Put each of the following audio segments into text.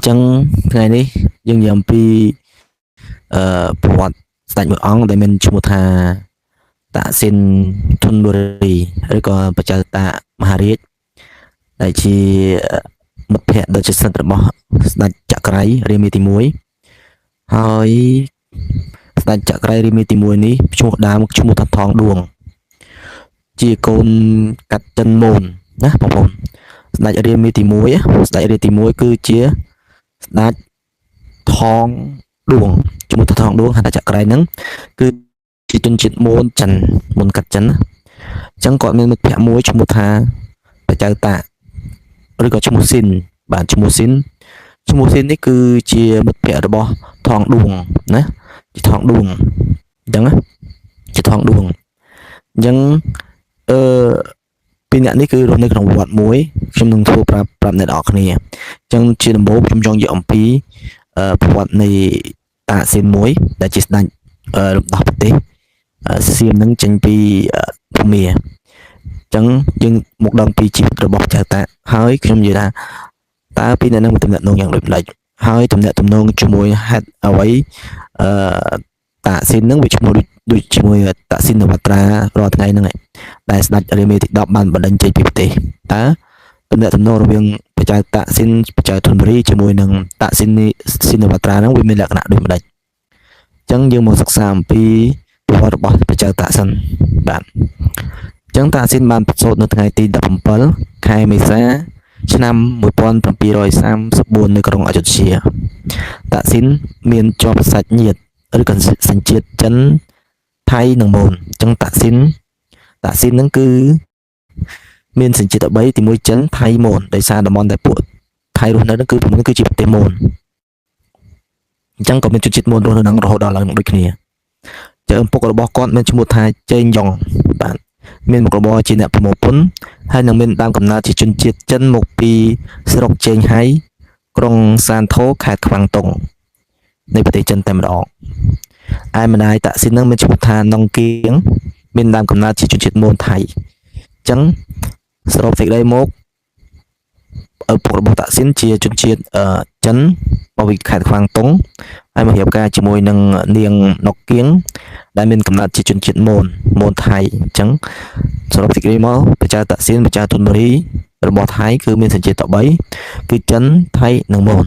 ចឹងថ្ងៃនេះយើងនិយាយអំពីប្រវត្តិស្ដេចមួយអង្គដែលមានឈ្មោះថាតាក់ស៊ីនធុនបុរីឬក៏ប្រជាតាមហារាជដែលជាមិត្តភក្តិដ៏ជិតស្និទ្ធរបស់ស្ដេចចក្រ័យរាមាទី1ហើយស្ដេចចក្រ័យរាមាទី1នេះឈ្មោះដើមឈ្មោះថាថងឌួងជាកូនកាត់ចិនមូនណាបងប្អូនស្ដេចរាមាទី1ស្ដេចរាទី1គឺជាស្ដេចថងឌួងឈ្មោះថាថងឌួងហៅថាចក្រ័យហ្នឹងគឺជាជនជាតិមូនចិនមូនកាត់ចិនណាអញ្ចឹងគាត់មានមិត្តភក្តិមួយឈ្មោះថាបចៅតាឬក៏ឈ្មោះស៊ីនបាទឈ្មោះស៊ីននេះគឺជាមិត្តភក្តិរបស់ថងឌួងណាជាថងឌួងអញ្ចឹងណាជាថងឌួងអញ្ចឹងពីរអ្នកនេះគឺរស់នៅក្នុងវត្តមួយខ្ញុំនឹងធ្វើប្រាប់អ្នកនរគ្នាអញ្ចឹងជាដំបូងខ្ញុំចង់និយាយអំពីប្រវត្តិនៃតាស៊ីនមួយដែលជាស្ដេចរំដោះប្រទេសសៀមនឹងចេញពីភូមាអញ្ចឹងយើងមកដឹងពីជីវិតរបស់ចៅតាហើយខ្ញុំនិយាយថាតើពីអ្នកនឹងទំនាក់ទំនងយ៉ាងដូចម្ដេចហើយទំនាក់ទំនងជាមួយហេតុអ្វីតាស៊ីននឹងវាឈ្មោះដូចជាមួយតាស៊ីននវត្រារាល់ថ្ងៃហ្នឹងឯងដែលស្ដេចរាមាទី10បានបណ្ដេញចេញពីប្រទេសតើទំនាក់ទំនងរវាងប្រជាតាស៊ីនប្រជាធនបុរីជាមួយនឹងតាស៊ីននវត្រាហ្នឹងវាមានលក្ខណៈដូចម្ដេចអញ្ចឹងយើងមកសិក្សាអំពីប្រវត្តិរបស់ប្រជាតាសិនបាទអញ្ចឹងតាស៊ីនបានប្រសូតនៅថ្ងៃទី17ខែមេសាឆ្នាំ1734នៅក្រុងអយុធ្យាតាស៊ីនមានជាប់សាច់ញាតិឬក៏សញ្ជាតិចិនថៃនិងមូនអញ្ចឹងតាស៊ីនហ្នឹងគឺមានសញ្ជាតិ3ទី1ចិនថៃមូនដោយសារតំបន់ដែលពួកថៃរស់នៅហ្នឹងគឺព្រមគឺជាប្រទេសមូនអញ្ចឹងក៏មានជនជាតិមូនរស់នៅហ្នឹងរហូតដល់ឡើងដូចគ្នាចឹងឪពុករបស់គាត់មានឈ្មោះថាជេងយ៉ុងបាទមានមុខរបរជាអ្នកប្រមូលពន្ធហើយនឹងមានដើមកំណើតជាជនជាតិចិនមកពីស្រុកជេងហៃក្រុងសានថូខេត្តខ្វាំងតុងនៃប្រទេសចិនតែម្ដងឯម្ដាយតាក់ស៊ីននឹងមានឈ្មោះថាណុងគៀងមានដើមកំណើតជាជនជាតិមូនថៃអញ្ចឹងសរុបសេចក្តីមកឪពុករបស់តាក់ស៊ីនជាជនជាតិចិនមកពីខេត្តខ្វាំងតុងហើយមករៀបការជាមួយនឹងនាងណុកគៀងដែលមានកំណើតជាជនជាតិមូនថៃអញ្ចឹងសរុបសេចក្តីមកប្រជាតាក់ស៊ីនប្រជាធនបុរីរបស់ថៃគឺមានសញ្ជាតិ3គឺចិនថៃនិងមូន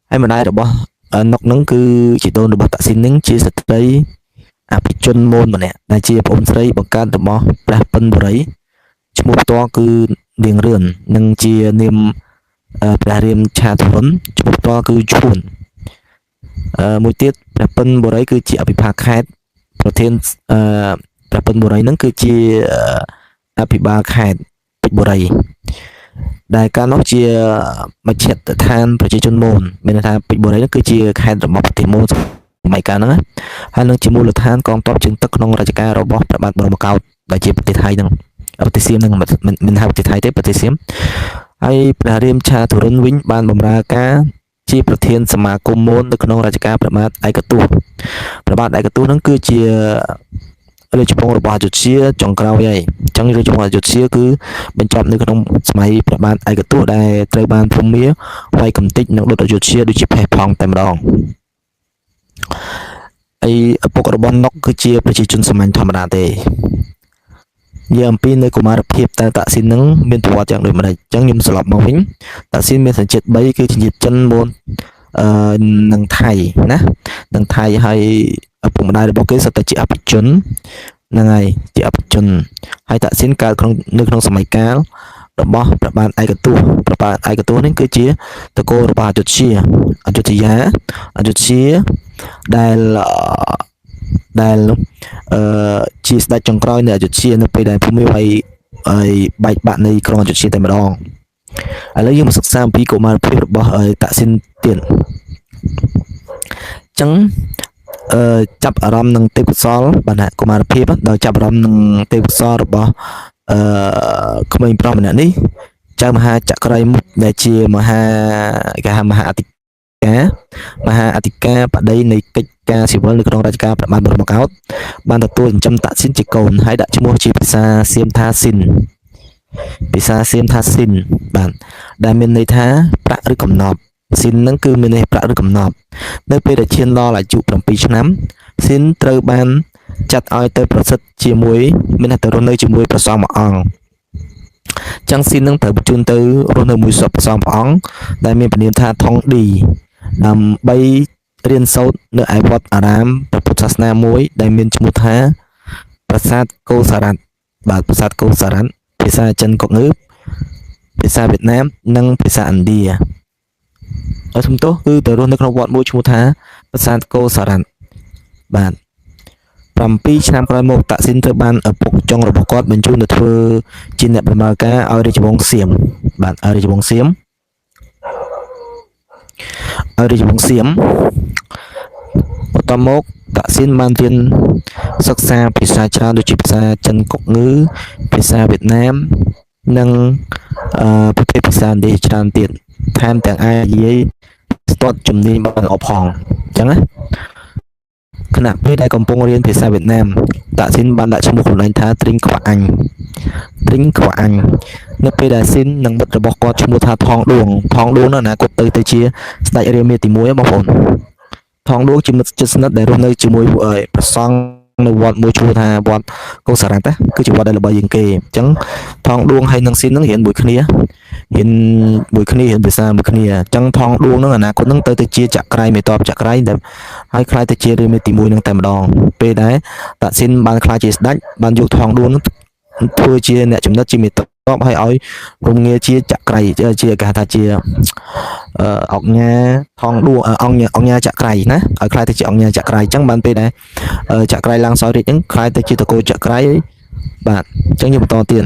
ហើយម្ដាយរបស់ណុកនឹងគឺជាដូនរបស់តាក់ស៊ីននឹងជាស្ត្រីអភិជនមូនម្នាក់ដែលជាប្អូនស្រីបង្កើតរបស់ព្រះពិនបុរីឈ្មោះផ្ទាល់គឺនាងរឿននិងជានាមព្រះរាមឆាធុនឈ្មោះផ្ទាល់គឺឈួនមួយទៀតព្រះពិនបុរីគឺជាអភិបាលខេត្តប្រធានព្រះពិនបុរីនឹងគឺជាអភិបាលខេត្តពេជ្របុរីដែលកាលនោះជាមជ្ឈដ្ឋានប្រជាជនមូនមានន័យថាពេជ្របុរីនឹងគឺជាខេត្តរបស់ប្រទេសមូនសម័យកាលហ្នឹងហើយនឹងជាមូលដ្ឋានកងទ័ពជើងទឹកក្នុងរជ្ជកាលរបស់ព្រះបាទបរមកោដ្ឋដែលជាប្រទេសថៃហ្នឹងប្រទេសសៀមហ្នឹងមិនហៅប្រទេសថៃទេប្រទេសសៀមហើយព្រះរាមឆាធុរិនវិញបានបម្រើការជាប្រធានសមាគមមូននៅក្នុងរជ្ជកាលព្រះបាទឯកទោះហ្នឹងគឺជារាជវង្សរបស់អយុធ្យាចុងក្រោយហើយអញ្ចឹងរាជវង្សអយុធ្យាគឺបញ្ចប់នៅក្នុងសម័យព្រះបាទឯកទោះដែលត្រូវបានភូមាវាយកំទេចនិងដុតអយុធ្យាដូចជាផេះផង់តែម្ដងហើយឪពុករបស់ណុកគឺជាប្រជាជនសាមញ្ញធម្មតាទេនិយាយអំពីនៅកុមារភាពតើតាក់ស៊ីននឹងមានប្រវត្តិយ៉ាងដូចម្ដេចអញ្ចឹងខ្ញុំស្លាប់មកវិញតាក់ស៊ីនមានសញ្ជាតិ3គឺសញ្ជាតិចិនមូននិងថៃណានិងថៃហើយឪពុកម្ដាយរបស់គេសុទ្ធតែជាអភិជនហ្នឹងហើយជាអភិជនហើយតាក់ស៊ីនកើតនៅក្នុងសម័យកាលរបស់ព្រះបាទឯកទោះនេះគឺជាតកូលរបស់អយុធ្យាដែលជាស្ដេចចុងក្រោយនៃអយុធ្យានៅពេលដែលភូមិវាយបែកបាក់នៃក្រុងអយុធ្យាតែម្ដងឥឡូវយើងមកសិក្សាអំពីកុមារភាពរបស់តាក់ស៊ីនទៀតអញ្ចឹងចាប់អារម្មណ៍នឹងទេពកោសល្យបាទកុមារភាពដោយចាប់អារម្មណ៍នឹងទេពកោសល្យរបស់ក្មេងប្រុសម្នាក់នេះចៅមហាចក្រ័យមុខដែលជាមហាអធិការបតីនៃកិច្ចការស៊ីវិលនៅក្នុងរជ្ជកាលព្រះបាទបរមកោដ្ឋបានទទួលចិញ្ចឹមតាក់ស៊ីនជាកូនហើយដាក់ឈ្មោះជាភាសាសៀមថាស៊ីន បាទដែលមានន័យថាប្រាក់ឬកំណប់ស៊ីនហ្នឹងគឺមានន័យប្រាក់ឬកំណប់នៅពេលដែលឈានដល់អាយុ7ឆ្នាំស៊ីនត្រូវបានចាត់ឲ្យទៅប្រសិទ្ធជាមួយមានតែរស់នៅជាមួយព្រះសង្ឃមួយអង្គចឹងស៊ីននឹងត្រូវបញ្ជូនទៅរស់នៅមួយសពព្រះសង្ឃព្រះអង្គដែលមានព្រះនាមថាថងឌីដើម្បីរៀនសូត្រនៅឯវត្តអារាមព្រះពុទ្ធសាសនាមួយដែលមានឈ្មោះថាប្រាសាទកូសារ៉ាត់បាទប្រាសាទកូសារ៉ាត់ភាសាចិនកុកងើបភាសាវៀតណាមនិងភាសាឥណ្ឌាហើយសំទោសគឺទៅរស់នៅក្នុងវត្តមួយឈ្មោះថាប្រាសាទកូសារ៉ាត់បាទ7ឆ្នាំក្រោយមកតាក់ស៊ីនត្រូវបានឪពុកចុងរបស់គាត់បញ្ជូនទៅធ្វើជាអ្នកបម្រើការឲ្យរាជវង្សសៀមបាទឲ្យរាជវង្សសៀមបន្ទាប់មកតាក់ស៊ីនបានរៀនសិក្សាភាសាច្រើនដូចជាភាសាចិនកុកងឺភាសាវៀតណាមនិងប្រភេទភាសាឥណ្ឌាច្រើនទៀតថែមទាំងអាចនិយាយស្ទាត់ជំនាញបានល្អផងអញ្ចឹងណាខណៈពេលដែលកំពុងរៀនភាសាវៀតណាមតាក់ស៊ីនបានដាក់ឈ្មោះខ្លួនឯងថាទ្រីងខ្វាអាញ់នៅពេលដែលស៊ីននិងមិត្តរបស់គាត់ឈ្មោះថាថងដួងនោះណាគាត់ទៅជាស្ដេចរាមាទី1បងប្អូនថងដួងជាមិត្តជិតស្និទ្ធដែលរស់នៅជាមួយព្រះសង្ឃនៅវត្តមួយឈ្មោះថាវត្តកូសារ៉ាត់គឺជាវត្តដែលល្បីជាងគេអញ្ចឹងថងដួងហើយនឹងស៊ីននឹងរៀនមួយគ្នារៀនភាសាមួយគ្នាអញ្ចឹងថងដួងនឹងអនាគតនឹងទៅជាចក្រៃមេតបចក្រៃដែលហើយខ្លាយទៅជារាមាទី1នឹងតែម្ដងពេលដែលតាក់ស៊ីនបានខ្លាយជាស្ដេចបានយកថងដួងនឹងធ្វើជាអ្នកចំណិតជាមេតបហើយឲ្យរំងាជាចក្រៃជាគេហៅថាជាអង្គញាថងដួងអង្គញាចក្រៃណាឲ្យខ្លាយទៅជាអង្គញាចក្រៃអញ្ចឹងបានពេលដែលចក្រៃឡើងសោយរាជហ្នឹងខ្លាយទៅជាតកូលចក្រៃបាទអញ្ចឹងយើងបន្តទៀត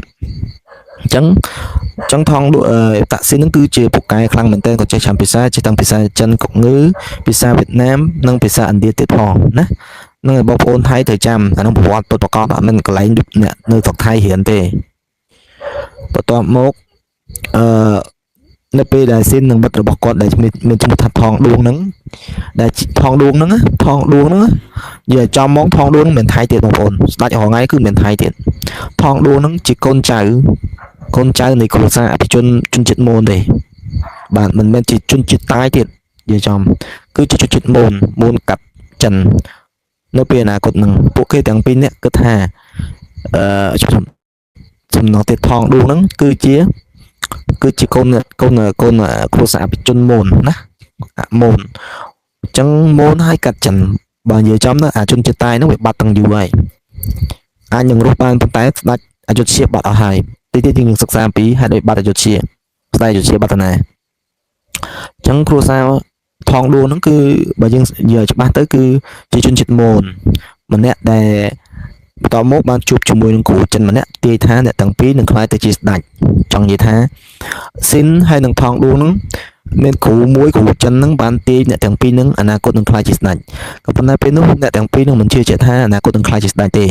អញ្ចឹងថងតាក់ស៊ីនហ្នឹងគឺជាពូកែខ្លាំងមែនទែនគាត់ចេះចាំភាសាចេះទាំងភាសាចិនកុកងឺភាសាវៀតណាមនិងភាសាឥណ្ឌាទៀតផងណានឹងបងប្អូនថៃត្រូវចាំអានោះប្រវត្តិពុតប្រកបអត់មានកន្លែងអ្នកនៅស្រុកថៃរៀនទេបន្ទាប់មកនៅពេលដែលស៊ីននិងមិត្តរបស់គាត់ដែលមានឈ្មោះថាថងដួងហ្នឹងដែលថងដួងហ្នឹងនិយាយចំមកថងដួងហ្នឹងមិនថៃទៀតបងប្អូនស្ដេចរងថ្ងៃគឺមិនថៃទៀតថងដួងហ្នឹងជាកូនចៅនៃគ្រួសារអភិជនជាតិមូនទេបាទមិនមែនជាជនជាតិតាយទៀតនិយាយចំគឺជាជនជាតិមូនកាត់ចិននៅពេលអនាគតហ្នឹងពួកគេទាំងពីរនាក់គិតថាចំណងទៀតថងដួងហ្នឹងគឺជាកូនគ្រួសារអភិជនមូនណាមូនអញ្ចឹងមូនហើយកាត់ចិនបើនិយាយចំទៅអាជនជាតិតាយហ្នឹងវាបាត់តាំងយូរហើយអាចនឹងរស់បានប៉ុន្តែស្ដេចអយុធ្យាបាត់អស់ហើយទីយើងសិក្សាអំពីហេតុដូចបាត់អយុធ្យាស្ដេចអយុធ្យាបាត់ទៅណាអញ្ចឹងគ្រួសារថងដួងហ្នឹងគឺបើយើងនិយាយច្បាស់ទៅគឺជាជនជាតិមូនម្នាក់ដែលបន្ទាប់មកបានជួបជាមួយនឹងគ្រូចិនម្នាក់ទាយថាអ្នកទាំងពីរនឹងក្លាយទៅជាស្ដេចចង់និយាយថាស៊ីនហើយនឹងថងដួងហ្នឹងមានគ្រូចិនហ្នឹងបានទាយអ្នកទាំងពីរហ្នឹងអនាគតនឹងក្លាយជាស្ដេចក៏ប៉ុន្តែពេលនោះអ្នកទាំងពីរហ្នឹងមិនជឿជាក់ថាអនាគតនឹងក្លាយជាស្ដេចទេ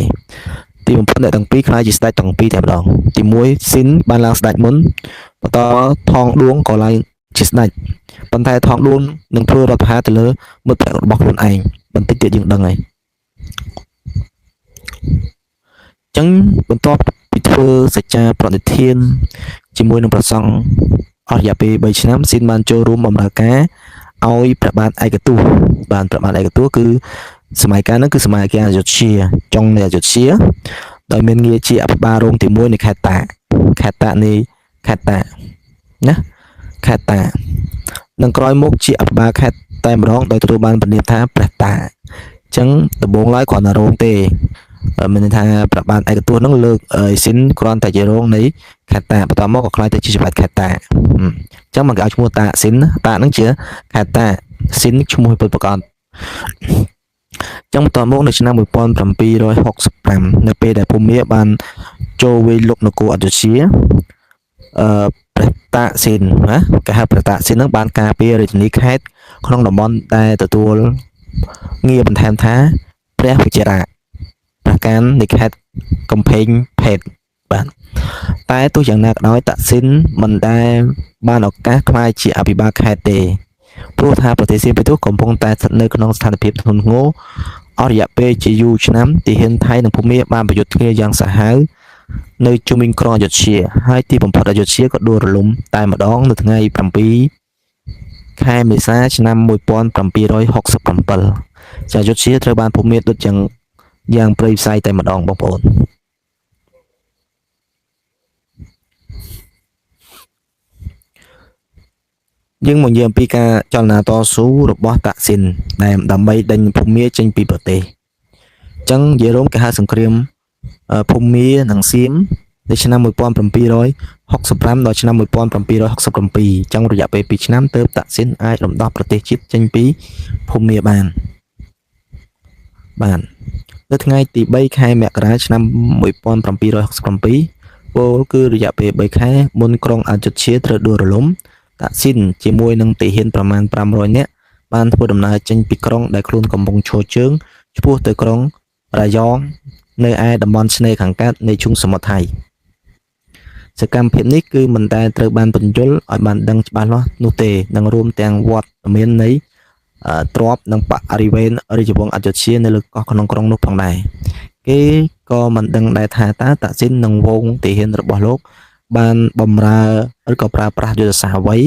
ទីបំផុតអ្នកទាំងពីរក្លាយជាស្ដេចទាំងពីរតែម្ដងទី1ស៊ីនបានឡើងស្ដេចមុនបន្តថងដួងក៏ឡើងជាស្ដេចប៉ុន្តែថងដួងនឹងធ្វើរដ្ឋប្រហារទៅលើមិត្តភក្តិរបស់ខ្លួនឯងបន្តិចទៀតយើងដឹងហើយចឹងបន្ទាប់ពីធ្វើសច្ចាប្រតិធានជាមួយនឹងព្រះសង្ឃអស់រយៈពេល3ឆ្នាំស៊ីនបានចូលរួមបម្រើការឲ្យព្រះបាទឯកទោសបានព្រះបាទឯកទោសគឺសម័យកាលហ្នឹងគឺសម័យកាលអយុធ្យាចុងនៃអយុធ្យាដោយមានងារជាអភិបាលរងទី1នៃខេត្តតានិងក្រោយមកជាអភិបាលខេត្តតែម្ដងដោយទទួលបានព្រះនាមថាព្រះតាអញ្ចឹងដំបូងឡើយគ្រាន់តែរងទេមានន័យថាប្របាទឯកទោសហ្នឹងលើកស៊ីនគ្រាន់តែជារងនៃខេត្តតាបន្ទាប់មកក៏ខ្លាយទៅជាច្បាប់ខេត្តតាអញ្ចឹងមកគេឲ្យឈ្មោះតាស៊ីនតាហ្នឹងជាខេត្តតាស៊ីនឈ្មោះពិតប្រាកដចឹងបន្តមកនៅឆ្នាំ1765នៅពេលដែលភូមាបានចូលវាយលុកនគរអយុធ្យាព្រះតាស៊ីនណាគេហៅព្រះតាស៊ីនហ្នឹងបានការពាររាជធានីខេត្តក្នុងតំបន់ដែលទទួលងារបន្ថែមថាព្រះវិជារាប្រការនៃខេត្តកំពែងផេតបាទតែទោះយ៉ាងណាក៏ដោយតាក់ស៊ីនមិនដែលបានឱកាសក្លាយជាអភិបាលខេត្តទេព្រោះថាប្រទេសសៀមពីទូកំពុងតែស្ថិតនៅក្នុងស្ថានភាពធ្ងន់ធ្ងរអស់រយៈពេលជាយូរឆ្នាំទាហានថៃនិងភូមាបានប្រយុទ្ធគ្នាយ៉ាងសាហាវ នៅជុំវិញក្រុងអយុធ្យាហើយទីបំផុតអយុធ្យាក៏ដួលរលំតែម្ដងនៅថ្ងៃ7 ខែមេសាឆ្នាំ 1767 ចាអយុធ្យាត្រូវបានភូមិដូចយ៉ាងព្រៃផ្សៃតែម្ដងបងប្អូនយើងមកនិយាយអំពីការចលនាតស៊ូរបស់តាក់ស៊ីនដែលដើម្បីដេញភូមាចេញពីប្រទេសអញ្ចឹងនិយាយរួមគេហៅសង្គ្រាមភូមានិងសៀមនៅឆ្នាំ 1765 ដល់ឆ្នាំ 1767 អញ្ចឹងរយៈពេល2ឆ្នាំទើបតាក់ស៊ីនអាចរំដោះប្រទេសជាតិចេញពីភូមាបាននៅថ្ងៃទី3 ខែមករាឆ្នាំ 1767 ពលគឺរយៈពេល3 ខែមុនក្រុងអយុធ្យាត្រូវដួលរលំតាក់ស៊ីនជាមួយនឹងទាហានប្រមាណ500នាក់បានធ្វើដំណើរចេញពីក្រុងដែលខ្លួនកំពុងឈរជើងឆ្ពោះទៅក្រុងរ៉ាយ៉ងនៅឯតំបន់ឆ្នេរខាងកើតនៃឈូងសមុទ្រថៃសកម្មភាពនេះគឺមិនដែលត្រូវបានបញ្យល់ឲ្យបានដឹងច្បាស់លាស់នោះទេនឹងរួមទាំងវត្តមាននៃទ្របនិងបរិវេណរាជវង្សអយុធ្យានៅលើកោះក្នុងក្រុងនោះផងដែរគេក៏មិនដឹងដែរថាតើតាក់ស៊ីននិងវងទាហានរបស់លោកបានបំរើឬក៏ប្រើប្រាស់យុទ្ធសាស្ត្រអ្វី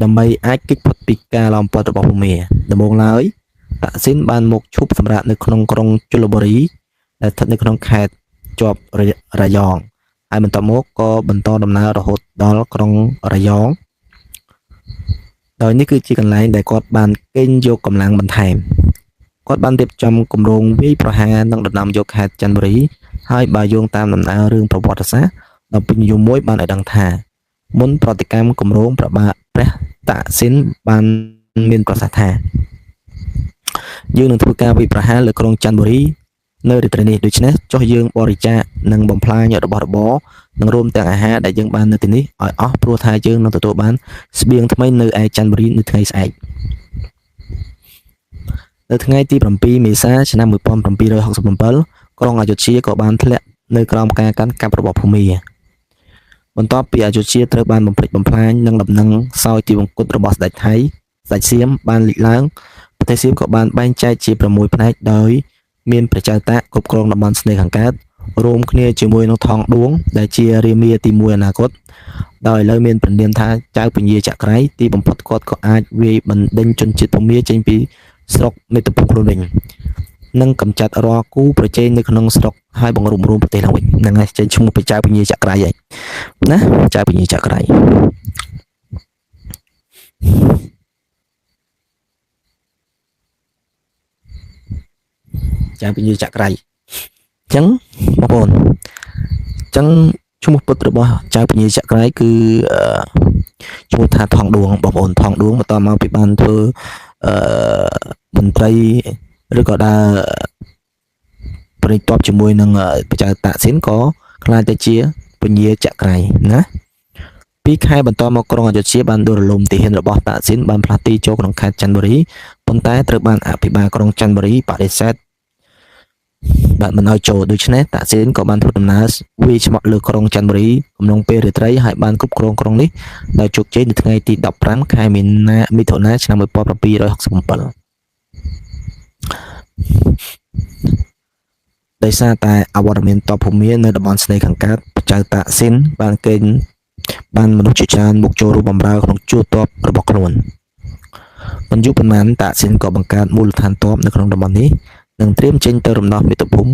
ដើម្បីអាចគេចផុតពីការឡោមព័ទ្ធរបស់ភូមាដំបូងឡើយតាក់ស៊ីនបានមកឈប់សម្រាកនៅក្នុងក្រុងជលបុរីដែលស្ថិតនៅក្នុងខេត្តជាប់រ៉ាយ៉ងហើយបន្ទាប់មកក៏បន្តដំណើររហូតដល់ក្រុងរ៉ាយ៉ងដោយនេះគឺជាកន្លែងដែលគាត់បានកេញយកកម្លាំងបន្ថែមគាត់បានរៀបចំគម្រោងវាយប្រហារនិងដណ្ដើមយកខេត្តចន្ទបុរីហើយបើយោងតាមដំណើររឿងប្រវត្តិសាស្ត្រដ៏ពេញនិយមមួយបានឲ្យដឹងថាមុនប្រតិកម្មគម្រោងព្រះតាក់ស៊ីនបានមានប្រសាសន៍ថាយើងនឹងធ្វើការវាយប្រហារលើក្រុងចន្ទបុរីនៅរាត្រីនេះដូច្នេះចុះយើងបរិច្ចាគនិងបំផ្លាញរបស់របរនិងរួមទាំងអាហារដែលយើងបាននៅទីនេះឲ្យអស់ព្រោះថាយើងនឹងទទួលបានស្បៀងថ្មីនៅឯចន្ទបុរីនៅថ្ងៃស្អែកនៅថ្ងៃទី7 មេសាឆ្នាំ 1767 ក្រុងអយុធ្យាក៏បានធ្លាក់នៅក្រោមការកាន់កាប់របស់ភូមាបន្ទាប់ពីអយុធ្យាត្រូវបានបំផ្លិចបំផ្លាញនិងដំណឹងសោយទីវង្គតរបស់ស្ដេចថៃស្ដេចសៀមបានលេចឡើងប្រទេសសៀមក៏បានបែងចែកជា6ផ្នែកដោយមានព្រះចៅតាគ្រប់គ្រងតំបន់ស្នេហ៍ខាងកើតរួមគ្នាជាមួយនឹងថងឌួងដែលជារាមាទី1អនាគតដោយឥឡូវមានព្រះនាមថាចៅពញាចក្រៃទីបំផុតគាត់ក៏អាចវាយបណ្ដេញជនជាតិភូមាចេញពីស្រុកមាតុភូមិខ្លួនវិញនិងកម្ចាត់រាល់គូប្រជែងនៅក្នុងស្រុកហើយបង្រួមប្រទេសឡើងវិញហ្នឹងហើយចេញឈ្មោះព្រះចៅពញាចក្រៃហើយណាចៅពញាចក្រៃចៅពញាចក្រៃអញ្ចឹងបងប្អូនអញ្ចឹងឈ្មោះពុតរបស់ចៅពញាចក្រៃគឺឈ្មោះថាថងឌួងបងប្អូនថងឌួងបន្តមកពីបានធ្វើមន្ត្រីឬក៏ដើរប្រតិទប់ជាមួយនឹងព្រះចៅតាក់ស៊ីនក៏ខ្លាចទៅជាពញាចក្រៃណា2 ខែបន្តមកក្រុងអយុធ្យាបានដួលរលំទាហានរបស់តាក់ស៊ីនបានផ្លាស់ទីចូលក្នុងខេត្តចន្ទបុរីប៉ុន្តែត្រូវបានអភិបាលក្រុងចន្ទបុរីបដិសេធបាទមិនឲ្យចូលដូច្នេះតាក់ស៊ីនក៏បានធ្វើដំណើរវាយឆ្មក់លើក្រុងចន្ទបុរីកំឡុងពេលរាត្រីហើយបានគ្រប់គ្រងក្រុងនេះដោយជោគជ័យនៅថ្ងៃទី15 ខែមិថុនាឆ្នាំ 1767ដោយសារតែអវត្តមានតបភូមានៅតំបន់ស្នេហ៍ខាងកើតព្រះចៅតាក់ស៊ីនបានមនុស្សជាច្រើនមកចូលរួមបម្រើក្នុងជួរទ័ពរបស់ខ្លួនមិនយូរប៉ុន្មានតាក់ស៊ីនក៏បង្កើតមូលដ្ឋានទ័ពនៅក្នុងតំបន់នេះនិងត្រៀមចេញទៅរំដោះមាតុភូមិ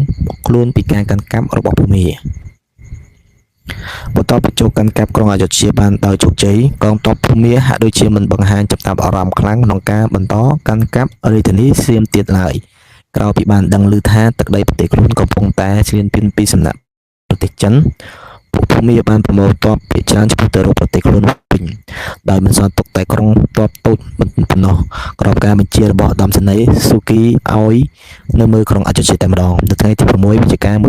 ខ្លួនពីការកាន់កាប់របស់ភូមាបន្ទាប់ពីចូលកាន់កាប់ក្រុងអយុធ្យាបានដោយជោគជ័យកងទ័ពភូមាហាក់ដូចជាមិនបង្ហាញចំណាប់អារម្មណ៍ខ្លាំងក្នុងការបន្តកាន់កាប់រាជធានីសៀមទៀតឡើយក្រោយពីបានដឹងឮថាទឹកដីប្រទេសខ្លួនកំពុងតែឈ្លានពានពីសំណាក់ប្រទេសចិនពួកភូមាបានប្រមូលទ័ពភាគច្រើនឆ្ពោះទៅរកប្រទេសខ្លួនវិញដោយមិនសល់ទុកតែក្រុងទ័ពតូចប៉ុណ្ណោះក្រោមការបញ្ជារបស់ឧត្តមសេនីយ៍ស៊ូគីឲ្យនៅមើលក្រុងអយុធ្យាតែម្ដងនៅថ្ងៃទី6 វិច្ឆិកា 1767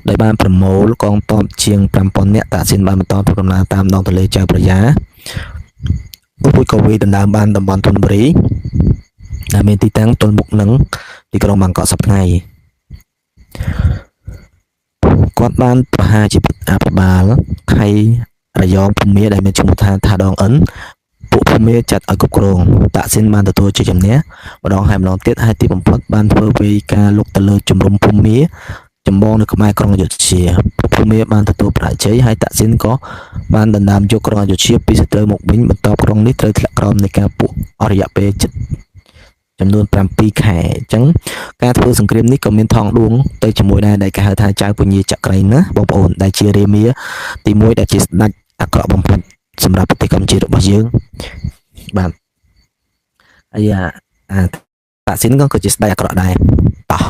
ដោយបានប្រមូលកងទ័ពជាង 5000 នាក់តាក់ស៊ីនបានបន្តធ្វើដំណើរតាមដងទន្លេចៅប្រយ៉ាពួកក៏វាយដណ្ដើមបានតំបន់ធនបុរីដែលមានទីតាំងទល់មុខនឹងទីក្រុងបាងកកសប្តាហ៍ថ្ងៃគាត់បានប្រហារជាអភិបាលខេត្តរយងភូមាដែលមានឈ្មោះថាថាដងអិន ពួកភូមិចាត់ឲ្យគ្រប់គ្រងតាក់ស៊ីនបានទទួលជាជំនះម្ដងហើយម្ដងទៀតហើយទីបំផុតបានធ្វើពីការលុកទៅលើជំរំភូមិចម្បងនៅក្បែរក្រុងអយុធ្យាភូមិបានទទួលបរាជ័យហើយតាក់ស៊ីនក៏បានដណ្ដើមយកក្រុងអយុធ្យាពីសត្រូវមកវិញបន្ទាប់ក្រុងនេះត្រូវធ្លាក់ក្រោមនៃការពួកអស់រយៈពេលចំនួន7 ខែអញ្ចឹងការធ្វើសង្គ្រាមនេះក៏មានថងដួងទៅជាមួយដែរដែលគេហៅថាចៅពញាចក្រីណាបងប្អូនដែលជារាមាទី1ដែលជាស្ដេចអាក្រក់បំផុតសម្រាប់ប្រទេសកម្ពុជារបស់យើងបាទហើយតាក់ស៊ីនក៏ជាស្ដេចអាក្រក់ដែរតោះអ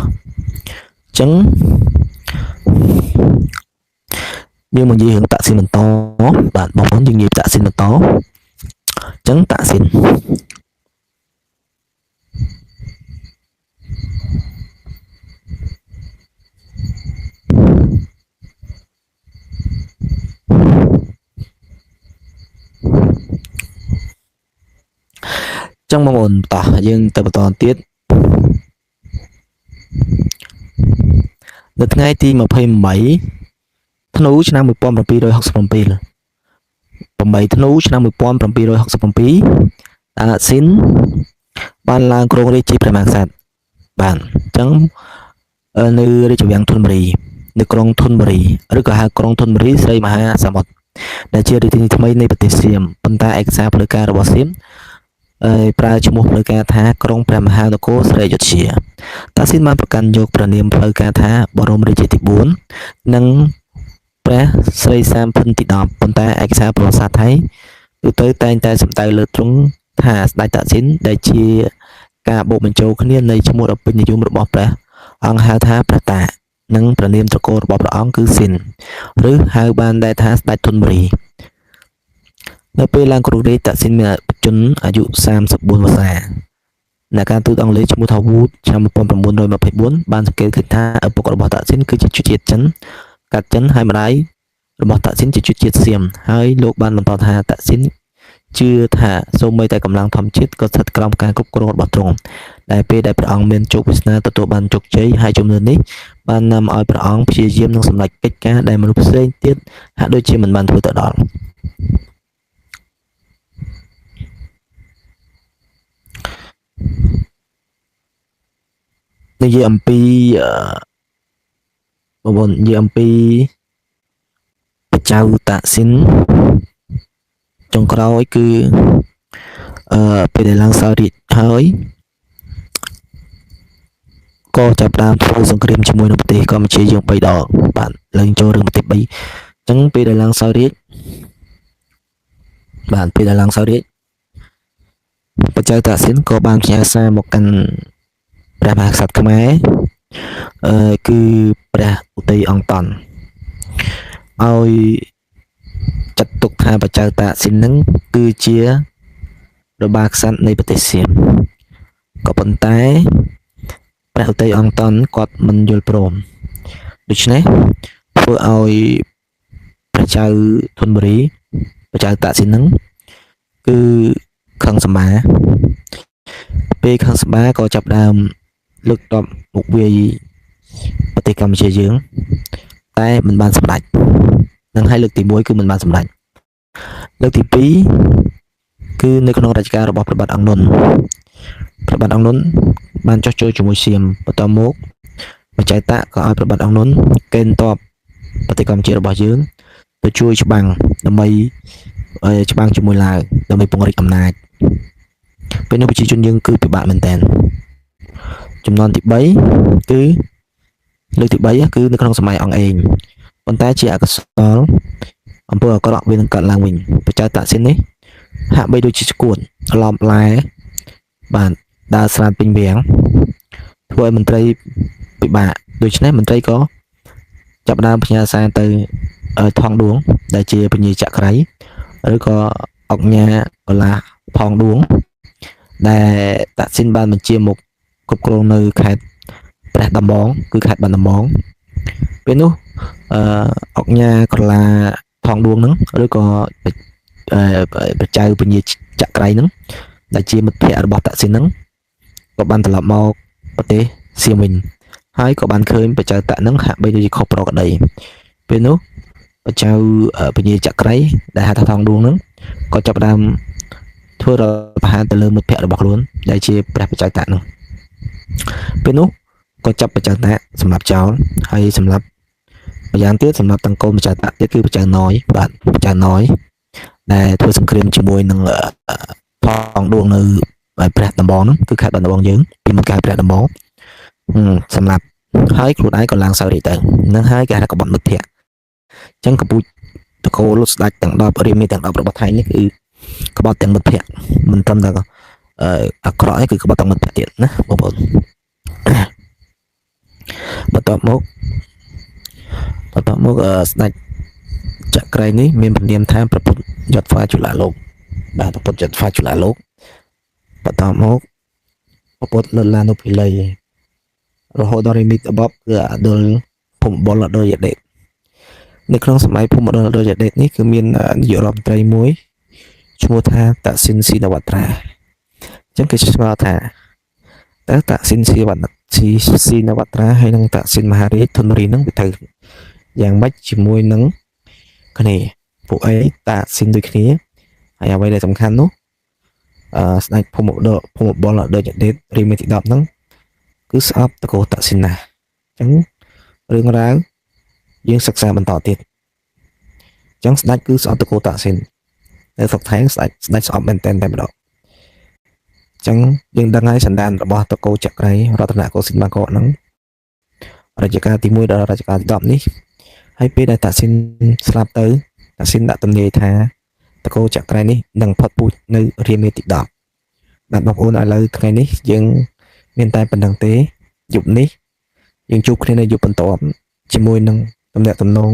ញ្ចឹងយើងមកនិយាយរឿងតាក់ស៊ីនបន្តបាទបងប្អូនយើងនិយាយតាក់ស៊ីនបន្តអញ្ចឹងតាក់ស៊ីនចឹងបងប្អូនតោះយើងទៅបន្តទៀតនៅថ្ងៃទី28ធ្នូឆ្នាំ1767 8ធ្នូឆ្នាំ1767តាស៊ីនបានឡើងគ្រងរាជ្យជាព្រះមហាក្សត្របាទអញ្ចឹងនៅរាជវាំងធនបុរីនៅក្រុងធនបុរីឬក៏ហៅក្រុងធនបុរីស្រីមហាសមុទ្រដែលជារាជធានីថ្មីនៃប្រទេសសៀមប៉ុន្តែឯកសារផ្លូវការរបស់សៀមប្រើឈ្មោះផ្លូវការថាក្រុងព្រះមហានគរស្រីអយុធ្យាតាស៊ីនបានប្រកាន់យកព្រះនាមផ្លូវការថាបរមរាជាទី4និងព្រះស្រីសាមភិនទី10ប៉ុន្តែឯកសារប្រវត្តិសាស្ត្រថៃទូទៅតែងតែសំដៅលើទ្រង់ថាស្ដេចតាស៊ីនដែលជាការបូកបញ្ចូលគ្នានៃឈ្មោះដ៏ពេញនិយមរបស់ព្រះអង្គហៅថាព្រះតានិងព្រះនាមត្រកូលរបស់ព្រះអង្គគឺស៊ីនឬហៅបានដែរថាស្ដេចធនបុរីនៅពេលឡើងគ្រងរាជ្យតាក់ស៊ីនមានបច្ចុប្បន្នអាយុ34វស្សាអ្នកការទូតអង់គ្លេសឈ្មោះថា Wood ឆ្នាំ1924បានសង្កេតឃើញថាឪពុករបស់តាក់ស៊ីនគឺជាជនជាតិចិនកាត់ចិនហើយម្ដាយរបស់តាក់ស៊ីនជាជនជាតិសៀមហើយលោកបានបន្តថាតាក់ស៊ីនជឿថាសូម្បីតែកម្លាំងធម្មជាតិក៏ស្ថិតក្រោមការគ្រប់គ្រងរបស់ទ្រង់ដែលពេលដែលព្រះអង្គមានជោគវាសនាទទួលបានជោគជ័យហើយជំនឿនេះបាននាំឲ្យព្រះអង្គព្យាយាមនឹងសម្រេចកិច្ចការដែលមនុស្សផ្សេងទៀតហាក់ដូចជាមិនបានធ្វើទៅដល់និយាយអំពីបងប្អូននិយាយអំពីចៅតាក់ស៊ីនចុងក្រោយគឺពេលដែលឡើងសោយរាជហើយក៏ចាប់ផ្ដើមធ្វើសង្គ្រាមជាមួយនឹងប្រទេសកម្ពុជាយើង3ដងបាទឡើងចូលរឿងប្រទេស3អញ្ចឹងពេលដែលឡើងសោយរាជបាទពេលដែលឡើងសោយរាជព្រះចៅតាក់ស៊ីនក៏បានផ្ញើសារមកកាន់ព្រះមហាក្សត្រខ្មែរគឺព្រះឧទ័យអង្គតន់ឲ្យចាត់ទុកថាព្រះចៅតាក់ស៊ីននឹងគឺជារបស់ក្សត្រនៃប្រទេសសៀមក៏ប៉ុន្តែព្រះឧទ័យអង្គតន់គាត់មិនយល់ព្រមដូច្នេះធ្វើឲ្យព្រះចៅធនបុរីព្រះចៅតាក់ស៊ីននឹងគឺខឹងសម្បាពេលខឹងសម្បាក៏ចាប់ដើមលើកតបមកវាយប្រទេសកម្ពុជាយើងតែមិនបានសម្រេចនឹងឲ្យលើកទី1គឺមិនបានសម្រេចលើកទី2គឺនៅក្នុងរជ្ជកាលរបស់ព្រះបាទអង្គនុនព្រះបាទអង្គនុនបានចោះចូលជាមួយសៀមបន្តមកបច្ច័យតាក៏ឲ្យព្រះបាទអង្គនុនកេណ្ឌទ័ពប្រទេសកម្ពុជារបស់យើងទៅជួយច្បាំងដើម្បីច្បាំងជាមួយឡាវដើម្បីពង្រីកអំណាចពេលនេះប្រជាជនយើងគឺពិបាកមែនតើចំនួនទី3គឺលើកទី3គឺនៅក្នុងសម័យអង្គឯងប៉ុន្តែជាអកុសលអំពើអាក្រក់វានឹងកើតឡើងវិញព្រះចៅតាក់ស៊ីននេះហាក់បីដូចជាឈួតឡំផ្លែបាទដើរស្រាតពេញវាំងធ្វើឲ្យមន្ត្រីពិបាកដូច្នេះមន្ត្រីក៏ចាប់ដើមផ្ញើសារទៅថងដួងដែលជាពញាចក្រីឬក៏អង្គញាកលាផងដួងដែលតាក់ស៊ីនបានបញ្ជាមកគ្រប់គ្រងនៅខេត្តព្រះដំបងគឺខេត្តបាត់ដំបងពេលនោះអង្គញាកលាផងដួងហ្នឹងឬក៏បច្ចៅពញាចក្រីហ្នឹងដែលជាមិត្តភ័ក្តិរបស់តាក់ស៊ីនហ្នឹងក៏បានត្រឡប់មកប្រទេសសៀមវិញហើយក៏បានឃើញបច្ចៅតាក់ហ្នឹងហាក់បីដូចជាខុសប្រក្រតីពេលនោះបច្ចៅពញាចក្រីដែលហៅថាថងដួងហ្នឹងក៏ចាប់ផ្ដើម ធ្វើរដ្ឋប្រហារទៅលើមិត្តភក្តិរបស់ខ្លួនដែលជាព្រះបច្ចេកតៈនោះពេលនោះក៏ចាប់បច្ចេកតៈសម្រាប់ចោលហើយសម្រាប់ម្យ៉ាងទៀតសម្រាប់ទាំងកូនបច្ចេកតៈទៀតគឺបច្ចេកណយបាទបច្ចេកណយដែលធ្វើសង្គ្រាមជាមួយនឹងផងដួងនៅព្រះដំបងហ្នឹងគឺខេត្តបាត់ដំបងយើងពីមុនកាយព្រះដំបងសម្រាប់ហើយខ្លួនឯងក៏ឡើងសោយរាជទៅនឹងហើយគេហៅក្បត់មិត្តភក្តិអញ្ចឹងកពូចតកោលុតស្ដាច់ទាំង10រៀមមានទាំង10របស់ថៃនេះគឺក្បត់ទាំងមិត្តភក្តិមិនត្រឹមតែអាក្រក់ឯងគឺក្បត់ទាំងមិត្តភក្តិទៀតណាបងប្អូនបន្ទាប់មកស្ដេចចក្រៃនេះមានព្រានាមថាព្រះពុទ្ធយត់ហ្វាជូឡាលោកបាទព្រះពុទ្ធយត់ហ្វាជូឡាលោកបន្ទាប់មកព្រះពុទ្ធលលានុភិលីរហូតដល់រីមីតអបបគឺអដុលភូមិបុលអដុលយដេតនៅក្នុងសម័យភូមិអដុលអដុលយដេតនេះគឺមាននាយករដ្ឋមន្ត្រីមួយឈ្មោះថាតាក់ស៊ីនស៊ីនវត្រាអញ្ចឹងគេឆ្ងល់ថាតើតាក់ស៊ីនស៊ីនវត្រាហើយនិងតាក់ស៊ីនមហារាជធនរីនឹងវាទៅយ៉ាងម៉េចជាមួយនឹងគ្នាពួកអីតាក់ស៊ីនដូចគ្នាហើយអ្វីដែលសំខាន់នោះស្ដេចភូមិបុលអដុលយដេតរីមីទី10ហ្នឹងគឺស្អប់តកោតាក់ស៊ីនណាអញ្ចឹងរឿងរ៉ាវយើងសិក្សាបន្តទៀតអញ្ចឹងស្ដេចគឺស្អប់តកោតាក់ស៊ីននៅស្រុកថៃស្ដេចស្អប់មែនតែម្ដងអញ្ចឹងយើងដឹងហើយសន្តានរបស់តកោចក្រៃរតនកោសិនបាកកហ្នឹងរជ្ជកាលទី1ដល់រជ្ជកាលទី10នេះហើយពេលដែលតាក់ស៊ីនស្លាប់ទៅតាក់ស៊ីនដាក់ទំនាយថាតកោចក្រៃនេះនឹងផុតពូជនៅរាមាទី10បាទបងប្អូនឥឡូវថ្ងៃនេះយើងមានតែប៉ុណ្្នឹងទេយប់នេះយើងជួបគ្នានៅយប់បន្ទាប់ជាមួយនឹងទំនាក់ទំនង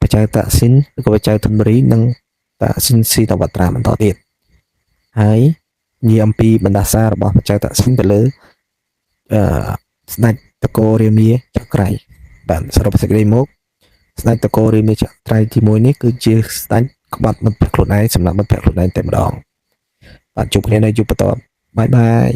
បច្ចេកតាក់ស៊ីនឬក៏បច្ចេកធនរីនិងតាក់ស៊ីនស៊ីតវត្រាបន្តទៀតហើយនិយាយអំពីបណ្ដាសារបស់បច្ចេកតាក់ស៊ីនទៅលើស្ដេចតកោរាមាចក្រៃបាទសរុបសេចក្តីមកស្ដេចតកោរាមាចក្រៃទី1នេះគឺជាស្ដេចក្បត់មិត្តភក្តិខ្លួនឯងសម្រាប់មិត្តភក្តិខ្លួនឯងតែម្ដងបាទជួបគ្នានៅយប់បន្ទាប់បាយបាយ